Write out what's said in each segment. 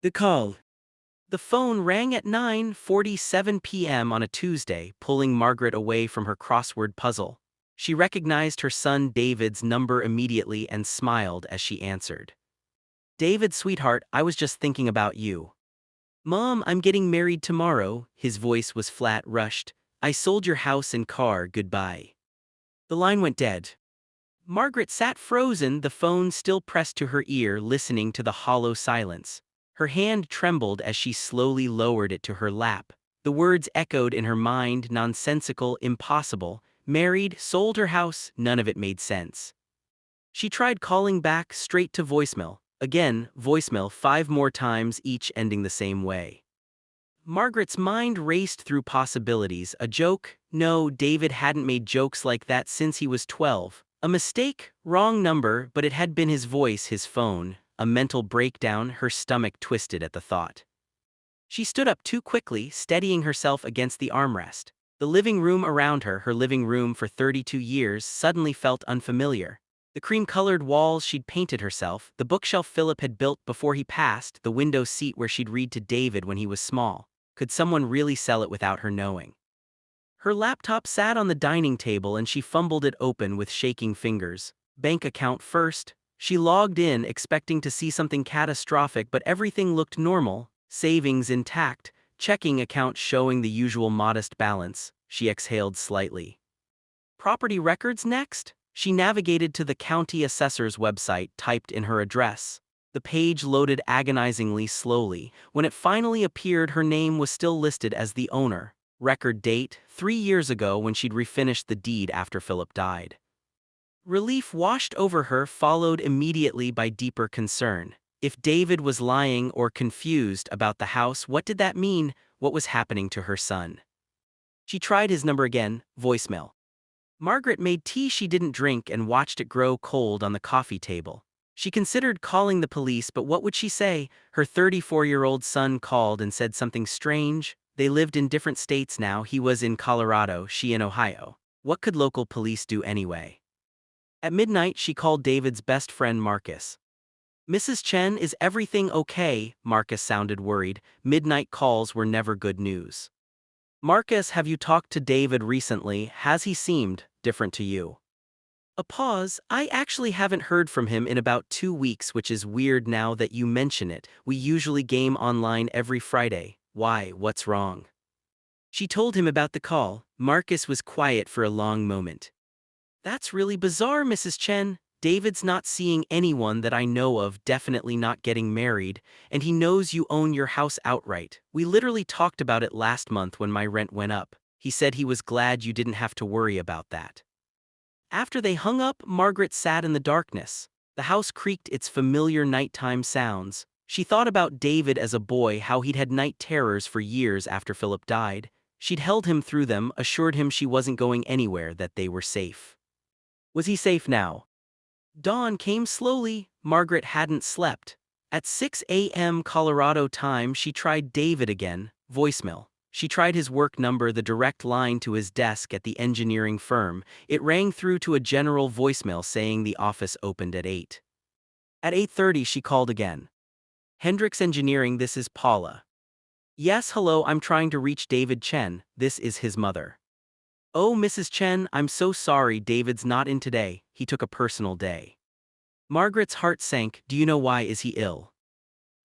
The call. The phone rang at 9:47 p.m. on a Tuesday, pulling Margaret away from her crossword puzzle. She recognized her son David's number immediately and smiled as she answered. "David, sweetheart, I was just thinking about you." "Mom, I'm getting married tomorrow." His voice was flat, rushed. "I sold your house and car, goodbye." The line went dead. Margaret sat frozen, the phone still pressed to her ear, listening to the hollow silence. Her hand trembled as she slowly lowered it to her lap. The words echoed in her mind, nonsensical, impossible. Married, sold her house, none of it made sense. She tried calling back, straight to voicemail. Again, voicemail 5 more times, each ending the same way. Margaret's mind raced through possibilities. A joke? No, David hadn't made jokes like that since he was 12. A mistake? Wrong number, but it had been his voice, his phone. A mental breakdown, her stomach twisted at the thought. She stood up too quickly, steadying herself against the armrest. The living room around her, her living room for 32 years, suddenly felt unfamiliar. The cream-colored walls she'd painted herself, the bookshelf Philip had built before he passed, the window seat where she'd read to David when he was small. Could someone really sell it without her knowing? Her laptop sat on the dining table and she fumbled it open with shaking fingers. Bank account first. She logged in, expecting to see something catastrophic, but everything looked normal. Savings intact, checking account showing the usual modest balance. She exhaled slightly. Property records next? She navigated to the county assessor's website, typed in her address. The page loaded agonizingly slowly. When it finally appeared, her name was still listed as the owner. Record date, 3 years ago when she'd refinished the deed after Philip died. Relief washed over her, followed immediately by deeper concern. If David was lying or confused about the house, what did that mean? What was happening to her son? She tried his number again, voicemail. Margaret made tea she didn't drink and watched it grow cold on the coffee table. She considered calling the police, but what would she say? Her 34-year-old son called and said something strange. They lived in different states now. He was in Colorado, she in Ohio. What could local police do anyway? At midnight, she called David's best friend Marcus. "Mrs. Chen, is everything okay?" Marcus sounded worried. Midnight calls were never good news. "Marcus, have you talked to David recently? Has he seemed different to you?" A pause. "I actually haven't heard from him in about 2 weeks, which is weird now that you mention it. We usually game online every Friday. Why, what's wrong?" She told him about the call. Marcus was quiet for a long moment. "That's really bizarre, Mrs. Chen. David's not seeing anyone that I know of, definitely not getting married, and he knows you own your house outright. We literally talked about it last month when my rent went up. He said he was glad you didn't have to worry about that." After they hung up, Margaret sat in the darkness. The house creaked its familiar nighttime sounds. She thought about David as a boy, how he'd had night terrors for years after Philip died. She'd held him through them, assured him she wasn't going anywhere, that they were safe. Was he safe now? Dawn came slowly. Margaret hadn't slept. At 6 a.m. Colorado time, she tried David again, voicemail. She tried his work number, the direct line to his desk at the engineering firm. It rang through to a general voicemail saying the office opened at 8. At 8:30 she called again. "Hendricks Engineering, this is Paula." "Yes, hello, I'm trying to reach David Chen. This is his mother." "Oh, Mrs. Chen, I'm so sorry, David's not in today. He took a personal day." Margaret's heart sank. "Do you know why? Is he ill?"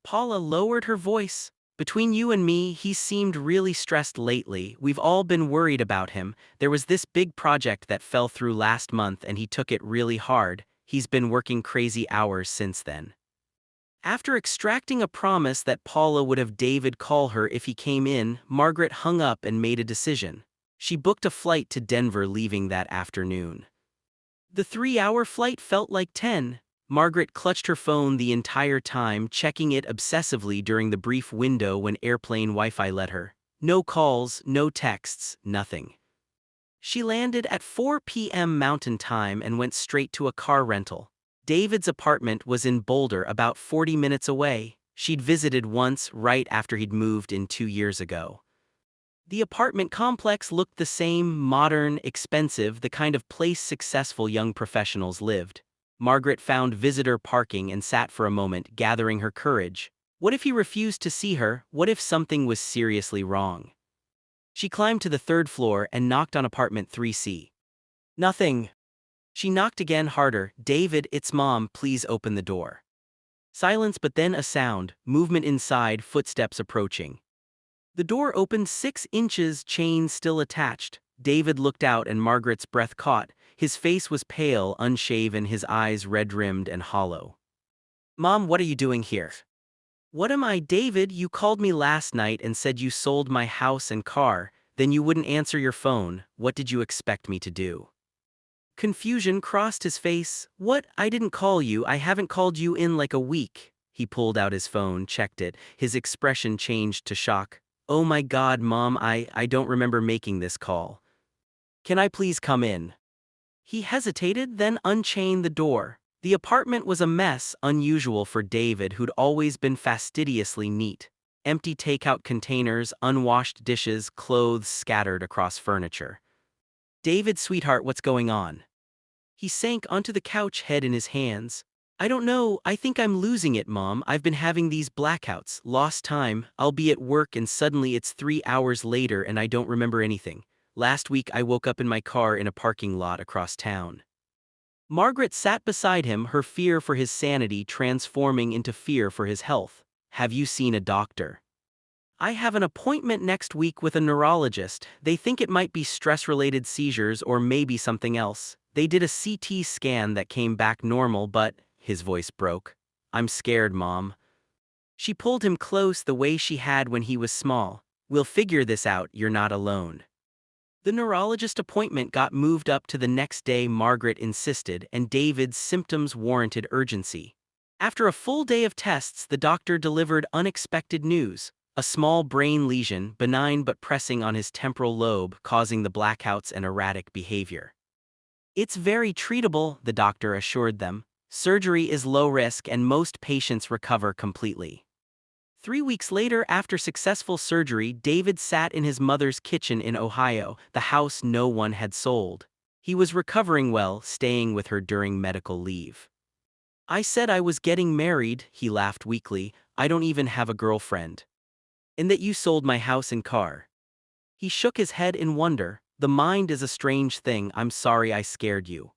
Paula lowered her voice. "Between you and me, he's seemed really stressed lately. We've all been worried about him. There was this big project that fell through last month and he took it really hard. He's been working crazy hours since then." After extracting a promise that Paula would have David call her if he came in, Margaret hung up and made a decision. She booked a flight to Denver, leaving that afternoon. The 3-hour flight felt like 10. Margaret clutched her phone the entire time, checking it obsessively during the brief window when airplane Wi-Fi let her. No calls, no texts, nothing. She landed at 4 p.m. Mountain Time and went straight to a car rental. David's apartment was in Boulder, about 40 minutes away. She'd visited once, right after he'd moved in 2 years ago. The apartment complex looked the same, modern, expensive, the kind of place successful young professionals lived. Margaret found visitor parking and sat for a moment, gathering her courage. What if he refused to see her? What if something was seriously wrong? She climbed to the third floor and knocked on apartment 3C. Nothing. She knocked again harder. David, it's Mom, please open the door. Silence, but then a sound, movement inside, footsteps approaching. The door opened 6 inches, chain still attached. David looked out and Margaret's breath caught. His face was pale, unshaven, his eyes red-rimmed and hollow. Mom, what are you doing here? What am I, David? You called me last night and said you sold my house and car, then you wouldn't answer your phone. What did you expect me to do? Confusion crossed his face. What? I didn't call you. I haven't called you in like a week. He pulled out his phone, checked it. His expression changed to shock. Oh my God, Mom, I don't remember making this call. Can I please come in? He hesitated, then unchained the door. The apartment was a mess, unusual for David, who'd always been fastidiously neat. Empty takeout containers, unwashed dishes, clothes scattered across furniture. David, sweetheart, what's going on? He sank onto the couch, head in his hands. I don't know, I think I'm losing it, Mom. I've been having these blackouts, lost time. I'll be at work and suddenly it's 3 hours later and I don't remember anything. Last week I woke up in my car in a parking lot across town. Margaret sat beside him, her fear for his sanity transforming into fear for his health. Have you seen a doctor? I have an appointment next week with a neurologist. They think it might be stress-related seizures or maybe something else. They did a CT scan that came back normal, but, his voice broke. I'm scared, Mom. She pulled him close the way she had when he was small. We'll figure this out, you're not alone. The neurologist appointment got moved up to the next day, Margaret insisted, and David's symptoms warranted urgency. After a full day of tests, the doctor delivered unexpected news. A small brain lesion, benign but pressing on his temporal lobe, causing the blackouts and erratic behavior. It's very treatable, the doctor assured them. Surgery is low risk and most patients recover completely. 3 weeks later, after successful surgery, David sat in his mother's kitchen in Ohio, the house no one had sold. He was recovering well, staying with her during medical leave. I said I was getting married, he laughed weakly. I don't even have a girlfriend. And that you sold my house and car. He shook his head in wonder. The mind is a strange thing. I'm sorry I scared you.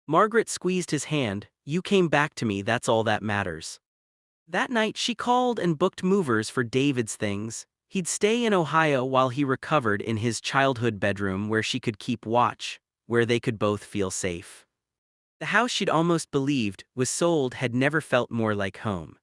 Margaret squeezed his hand. You came back to me, that's all that matters. That night she called and booked movers for David's things. He'd stay in Ohio while he recovered in his childhood bedroom where she could keep watch, where they could both feel safe. The house she'd almost believed was sold had never felt more like home.